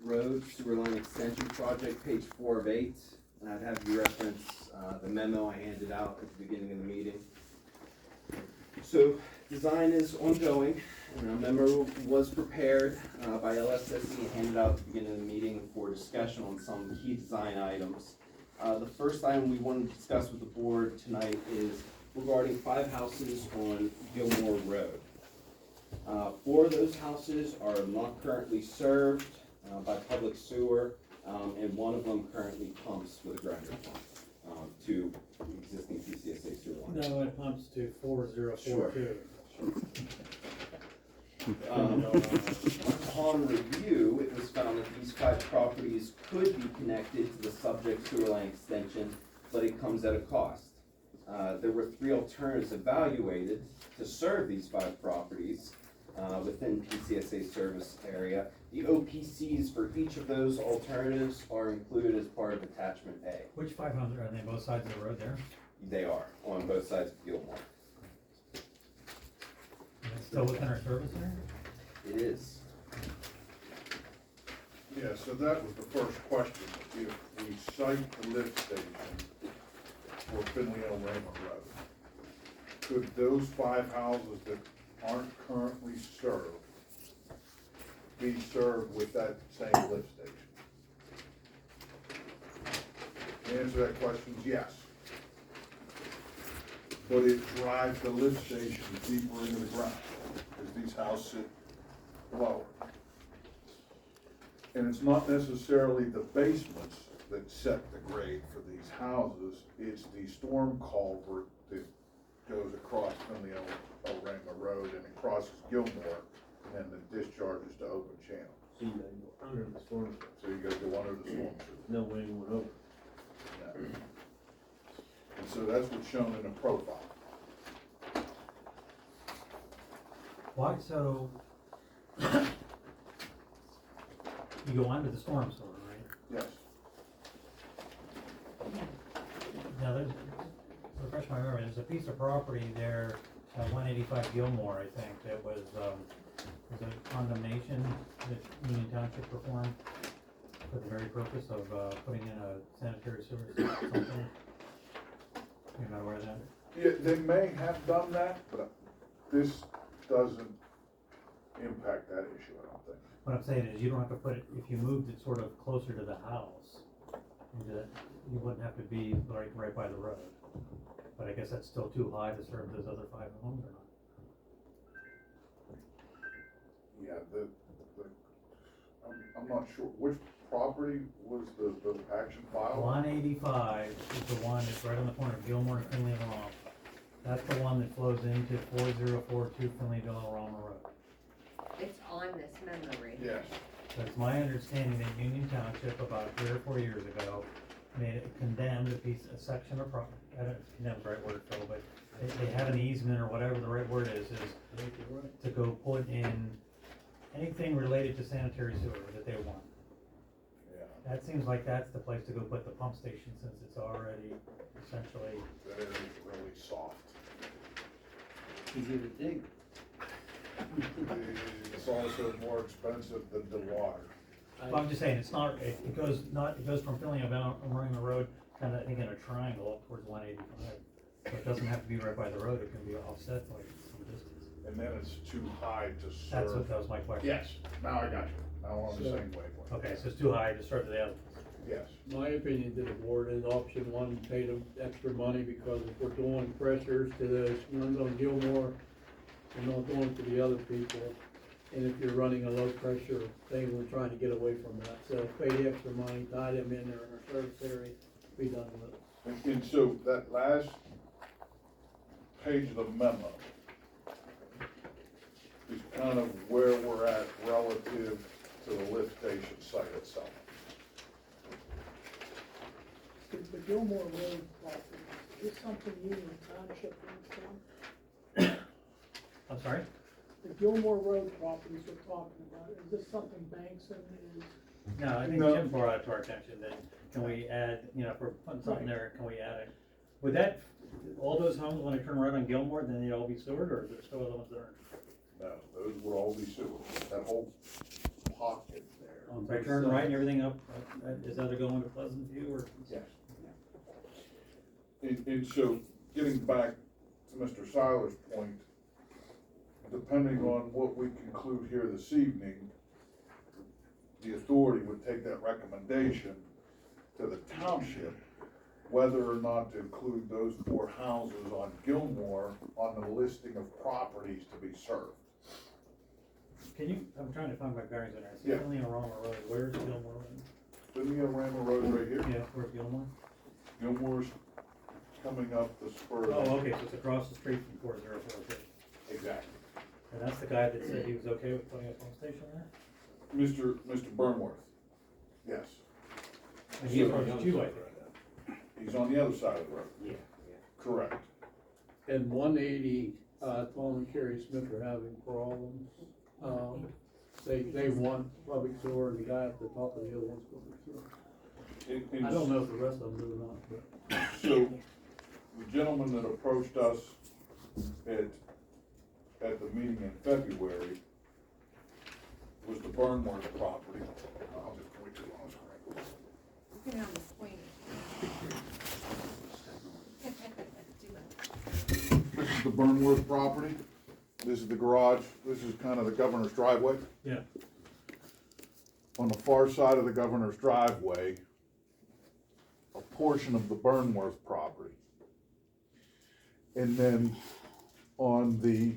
Road Sewer Line Extension Project, page 4 of 8. And I'd have you reference the memo I handed out at the beginning of the meeting. So design is ongoing, and a memo was prepared by LSSE and handed out at the beginning of the meeting for discussion on some key design items. The first item we want to discuss with the board tonight is regarding 5 houses on Gilmore Road. 4 of those houses are not currently served by public sewer, and 1 of them currently pumps with a grinder pump to existing PCSA sewer lines. No, it pumps to 4042. Upon review, it was found that these 5 properties could be connected to the subject sewer line extension, but it comes at a cost. There were 3 alternatives evaluated to serve these 5 properties within PCSA service area. The OPCs for each of those alternatives are included as part of attachment A. Which 500, are they both sides of the road there? They are on both sides of Gilmore. And it's still within our service area? It is. Yeah, so that was the first question. If we cite the lift station for Finley, Elrama Road, could those 5 houses that aren't currently served be served with that same lift station? The answer to that question is yes. But it drives the lift station deeper into the ground, because these houses sit lower. And it's not necessarily the basements that set the grade for these houses, it's the storm culvert that goes across Finley, Elrama Road and it crosses Gilmore, and then the discharges to open channel. So you gotta go under the storm sewer. So you gotta go under the storm sewer. No way going over. Yeah. And so that's what's shown in the profile. Why, so, you go under the storm sewer, right? Yes. Now, there's, refresh my memory, there's a piece of property there at 185 Gilmore, I think, that was a condemnation that Union Township performed for the very purpose of putting in a sanitary sewer system, something. You're not aware of that? Yeah, they may have done that, but this doesn't impact that issue, I don't think. What I'm saying is, you don't have to put it, if you moved it sort of closer to the house, you wouldn't have to be right by the road. But I guess that's still too high to serve those other 5 homes or not? Yeah, I'm not sure, which property was the action file? 185 is the one that's right on the corner of Gilmore and Finley Elrama. That's the one that flows into 4042 Finleyville Elrama Road. It's on this memory. Yes. So it's my understanding that Union Township about 3 or 4 years ago condemned a section of property. I don't condemn the right word, Phil, but they had an easement or whatever the right word is to go put in anything related to sanitary sewer that they want. Yeah. That seems like that's the place to go put the pump station, since it's already essentially. That is really soft. Easy to dig. It's also more expensive than the water. Well, I'm just saying, it's not, it goes from Finley along the road, kind of, I think, in a triangle up towards 185. So it doesn't have to be right by the road, it can be offset like some distance. And then it's too high to serve. That was my question. Yes, now I got you. Now we're on the same wavelength. Okay, so it's too high to serve the other. Yes. My opinion to the board is option 1, pay the extra money, because if we're doing pressures to those ones on Gilmore, we're not going to the other people. And if you're running a low pressure thing, we're trying to get away from that. So pay the extra money, tie them in there in our service area, be done with it. And so that last page of the memo is kind of where we're at relative to the lift station site itself. The Gilmore Road property, is this something Union Township owns on? I'm sorry? The Gilmore Road properties we're talking about, is this something Bankson is? No, I think No. Jim brought it to our attention that, can we add, if we're putting something there, can we add it? Would that, all those homes, when they turn right on Gilmore, then they'd all be sewered, or is there still other ones that aren't? No, those would all be sewer. That whole pocket there If I turn right and everything up, is that going to Pleasant View or? Yes. And so, getting back to Mr. Seiler's point, depending on what we conclude here this evening, the authority would take that recommendation to the township, whether or not to include those 4 houses on Gilmore on the listing of properties to be served. Can you, I'm trying to find my bearings in there, Yeah. it's Finley and Elrama Road, where's Gilmore Road? Finley Elrama Road right here. Yeah, where's Gilmore? Gilmore's coming up the spur. Oh, okay, so it's across the street from 4046. Exactly. And that's the guy that said he was okay with putting a pump station there? Mr. Burnworth, yes. And he approached you, I think. He's on the other side of the road. Yeah. Correct. And 180, Tom and Carrie Smith are having problems. They want public sewer, and the guy at the top of the hill wants public sewer. I don't know if the rest of them do or not, but. So, the gentleman that approached us at the meeting in February was the Burnworth property. I'll just point to it on the screen. You can have this pointer. This is the Burnworth property. This is the garage. This is kind of the governor's driveway. Yeah. On the far side of the governor's driveway, a portion of the Burnworth property. And then on the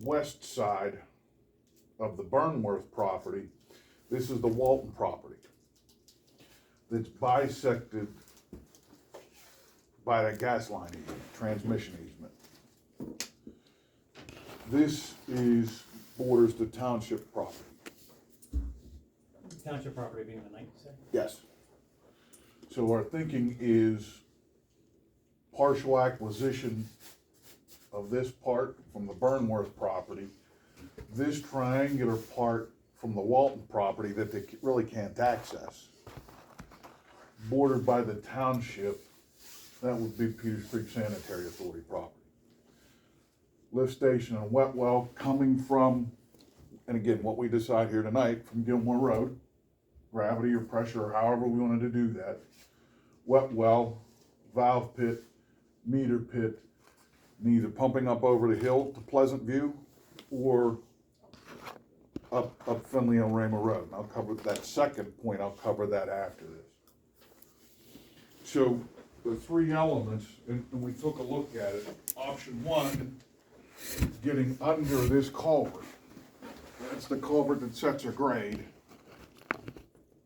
west side of the Burnworth property, this is the Walton property. That's bisected by the gas line easement, transmission easement. This borders the township property. Township property being the 90 cent. Yes. So our thinking is partial acquisition of this part from the Burnworth property, this triangular part from the Walton property that they really can't access, bordered by the township, that would be Peters Creek Sanitary Authority property. Lift station and wet well coming from, and again, what we decide here tonight, from Gilmore Road, gravity or pressure or however we wanted to do that. Wet well, valve pit, meter pit, neither pumping up over the hill to Pleasant View or up Finley Elrama Road. And I'll cover that second point, I'll cover that after this. So the 3 elements, and we took a look at it. Option 1, getting under this culvert. That's the culvert that sets a grade,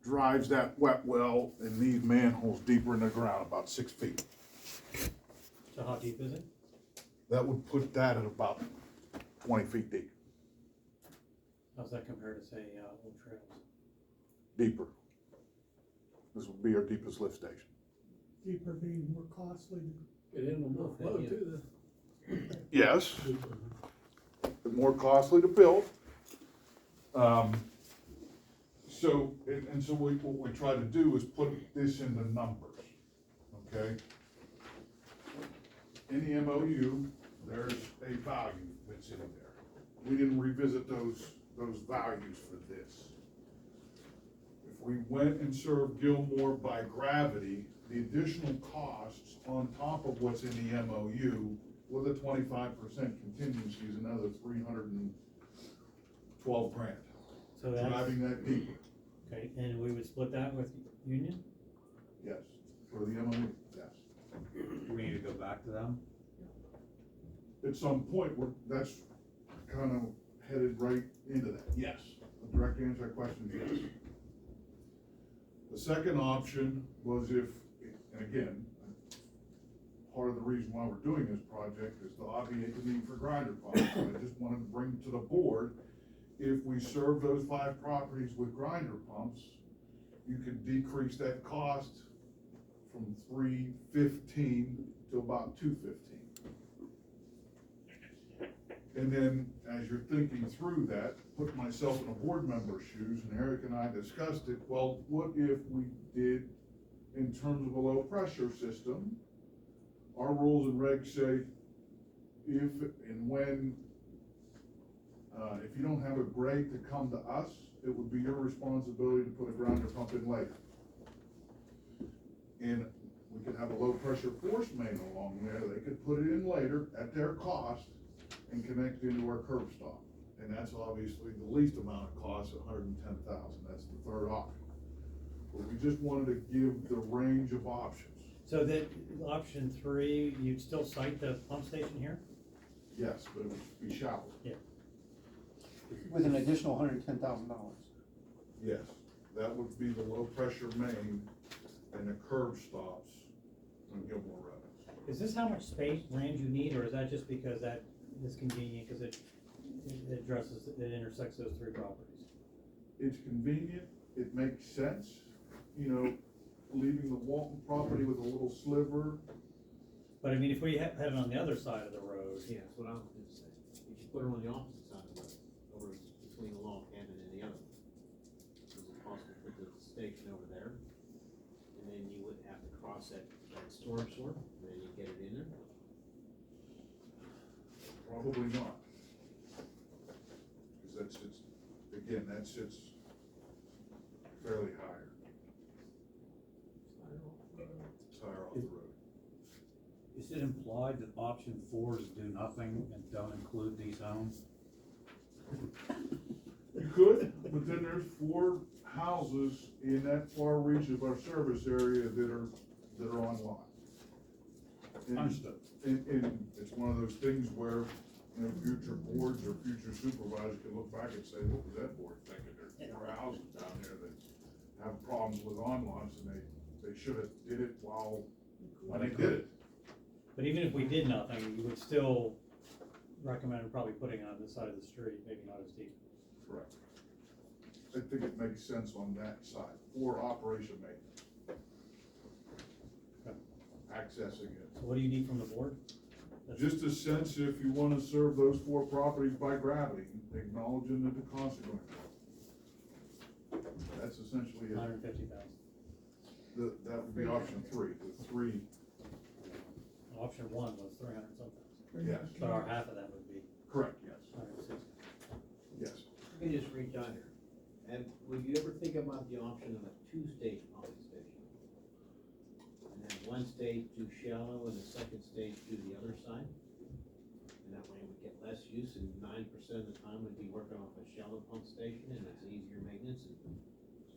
drives that wet well and these manholes deeper in the ground, about 6 feet. So how deep is it? That would put that at about 20 feet deep, How's that compared to, say, Old Trails? deeper. This would be our deepest lift station. Deeper being more costly. Get in on more flow too, Yes, but more costly to build. So what we try to do is put this into numbers, okay? In the MOU, there's a value that's in there. We didn't revisit those values for this. If we went and served Gilmore by gravity, the additional costs on top of what's in the MOU with a 25% contingency is another $312 grand. So that's, Driving that deeper, okay, and we would split that with Union? yes, for the MOU, yes. Do we need to go back to them? At some point, that's kind of headed right into that, yes. The direct answer to that question is yes. The second option was if, and again, part of the reason why we're doing this project is to obviate the need for grinder pumps. So I just wanted to bring to the board, if we serve those 5 properties with grinder pumps, you could decrease that cost from $315 to about $215. And then, as you're thinking through that, put myself in a board member's shoes, and Eric and I discussed it, well, what if we did, in terms of a low pressure system, our rules and regs say, if and when, if you don't have a grade to come to us, it would be your responsibility to put a grinder pump in later. And we could have a low pressure force main along there, they could put it in later at their cost and connect into our curb stop. And that's obviously the least amount of cost, $110,000, that's the third option. But we just wanted to give the range of options. So that, option 3, you'd still cite the pump station here? Yes, but it would be shallow. Yeah. With an additional $110,000. Yes, that would be the low pressure main and the curb stops on Gilmore Road. Is this how much space, range you need, or is that just because that is convenient, because it addresses, it intersects those 3 properties? It's convenient, it makes sense, you know, leaving the Walton property with a little sliver. But I mean, if we had it on the other side of the road, Yeah, that's what I was gonna say. You should put it on the opposite side of the road, over between the log cabin and the other. Is it possible to put the station over there? And then you wouldn't have to cross that storage sewer, and then you get it in there? Probably not. Cause that sits, again, that sits fairly higher, it's higher off the road. Is it implied that option 4 is do nothing and don't include these homes? You could, but then there's 4 houses in that far reach of our service area that are on lot. And- Understood. And it's one of those things where, you know, future boards or future supervisors can look back and say, what was that board thinking? There's 4 houses down there that have problems with on-lots, and they should have did it when they did it. but even if we did nothing, you would still recommend probably putting it on this side of the street, maybe not as deep. Correct. I think it makes sense on that side, for operation maintenance. Okay. Accessing it. So what do you need from the board? Just a sense if you wanna serve those 4 properties by gravity, acknowledging that the consequences. That's essentially it. 150,000. That would be option 3, the 3, Option 1 was 300 something. yes, So our half of that would be correct, yes, 160. yes. Let me just reach out here. And would you ever think about the option of a 2-stage pumping station? And then 1 stage too shallow and the 2nd stage to the other side? And that way we'd get less use, and 90% of the time we'd be working off a shallow pump station, and it's easier maintenance, and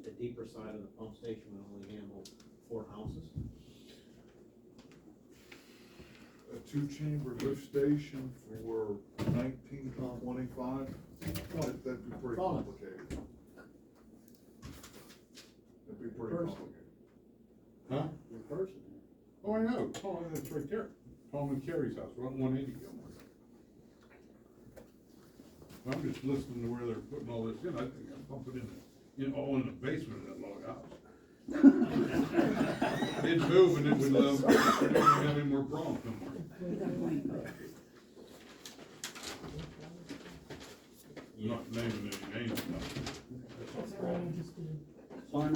the deeper side of the pump station would only handle 4 houses? A 2-chamber lift station for 19 to 25, that'd be pretty complicated. That'd be pretty complicated. Huh? Your person. Oh, I know, oh, that's right there, Tom and Carrie's house, right, 180 Gilmore. I'm just listening to where they're putting all this in, I think I'm pumping all in the basement of that log house. It'd move and it would, we don't have any more problems no more. Not naming any names, no.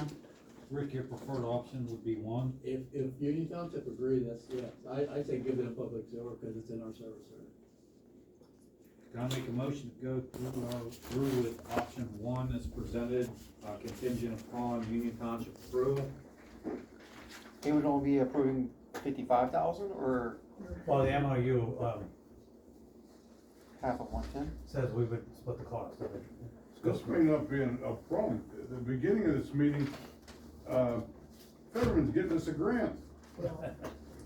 Rick, your preferred option would be 1? If Union Township agree, that's, yes, I say give it a public sewer, cause it's in our service area. Can I make a motion to go through with option 1 as presented, contingent upon Union Township approval? They would only be approving 55,000 or Well, the MOU, half of 110? says we would split the cost of it. This may not be a problem, at the beginning of this meeting, Fetterman's getting us a grant,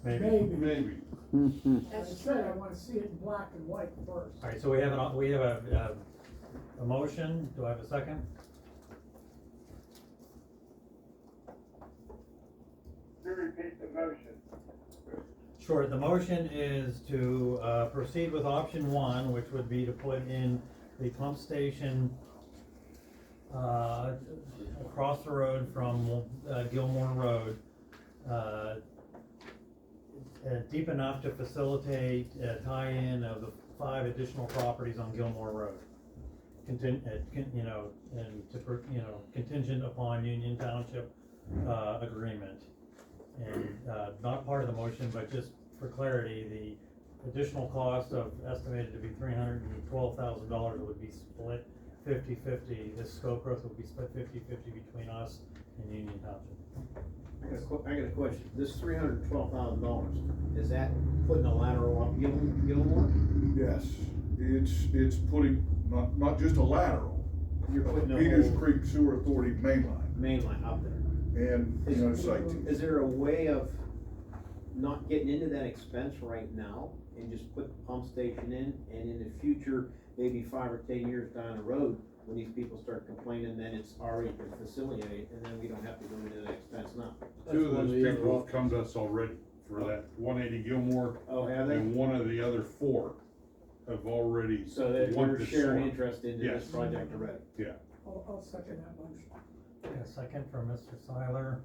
Maybe. maybe. As I said, I wanna see it in black and white first. Alright, so we have a motion, do I have a second? Repeat the motion. Sure, the motion is to, proceed with option 1, which would be to put in the pump station, across the road from, Gilmore Road, deep enough to facilitate a tie-in of the 5 additional properties on Gilmore Road. Contingent upon Union Township, agreement. And, not part of the motion, but just for clarity, the additional cost of estimated to be $312,000 would be split 50-50, this scope growth will be split 50-50 between us and Union Township. I got a question. This $312,000, is that putting a lateral up Gilmore? Yes, it's putting, not just a lateral, You're putting a Peters whole Creek Sewer Authority main line, main line up there. and, you know, site. Is there a way of not getting into that expense right now and just put the pump station in, and in the future, maybe 5 or 10 years down the road, when these people start complaining, then it's already been facilitated, and then we don't have to go into that expense now? Two of one of those the other people have come to us already for that 180 Gilmore, Oh, have they? and one of the other 4 have already. So that want we're this sharing swap. interest into this Yes. project already? I'll second that motion. A second from Mr. Seiler,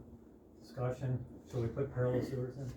discussion, should we put parallel sewers in?